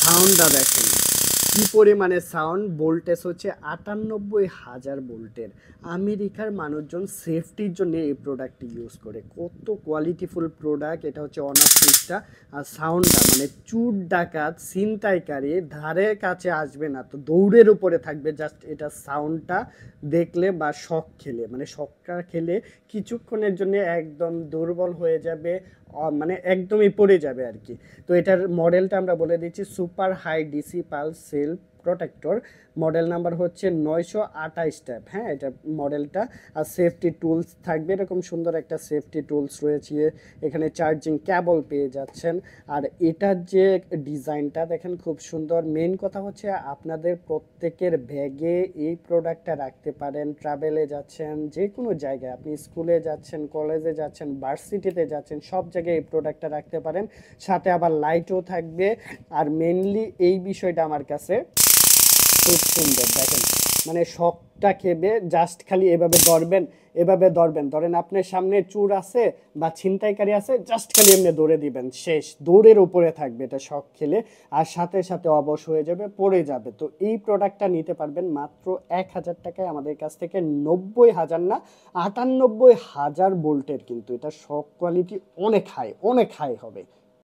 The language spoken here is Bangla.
সাউন্ডটা দেখেন কি পরিমাণে সাউন্ড। ভোল্টেজ হচ্ছে ৯৮,০০০ ভোল্টের। আমেরিকার মানুষজন সেফটির জন্য এই প্রোডাক্টটি ইউজ করে। কত কোয়ালিটিফুল প্রোডাক্ট, এটা হচ্ছে অনার সুইচটা। আর সাউন্ডটা মানে চুর ডাকাত ছিনতাইকারী ধারে কাছে আসবে না, তো দৌড়ের উপরে থাকবে জাস্ট এটা সাউন্ডটা দেখলে বা শক খেলে, মানে শকটা খেলে কিছুক্ষণের জন্য একদম দুর্বল হয়ে যাবে, মানে একদমই পড়ে যাবে আর কি। তো এটার মডেলটা আমরা বলে দিচ্ছি, super high DC pulse self protector. Model number হচ্ছে 928 ট্যাপ। হ্যাঁ, এটা মডেলটা। আর সেফটি টুলস থাকবে, এরকম সুন্দর একটা সেফটি টুলস রয়েছে। এখানে চার্জিং ক্যাবল পেয়ে যাচ্ছেন। আর এটার যে ডিজাইনটা দেখেন খুব সুন্দর। মেইন কথা হচ্ছে আপনাদের প্রত্যেকের ব্যাগে এই প্রোডাক্টটা রাখতে পারেন। ট্রাভেলে যাচ্ছেন, যে কোনো জায়গায়, আপনি স্কুলে যাচ্ছেন, কলেজে যাচ্ছেন, ভার্সিটিতে যাচ্ছেন, সব জায়গায় এই প্রোডাক্টটা রাখতে পারেন। সাথে আবার লাইটও থাকবে। আর মেইনলি এই বিষয়টা আমার কাছে খুব সুন্দর দেখেন, মানে শকটা খেবে জাস্ট খালি এভাবে ধরবেন, এভাবে ধরবেন, ধরেন আপনার সামনে চোর আছে বা ছিনতাইকারী আছে, জাস্ট খালি এমনি দৌড়ে দিবেন, শেষ, দৌড়ের উপরে থাকবে এটা শক খেলে। আর সাথে সাথে অবশ হয়ে যাবে, পড়ে যাবে। তো এই প্রোডাক্টটা নিতে পারবেন মাত্র ১,০০০ টাকায় আমাদের কাছ থেকে। ৯০,০০০ না, ৯৮,০০০ ভোল্টের, কিন্তু এটা শক কোয়ালিটি অনেক হাই, অনেক হাই হবে।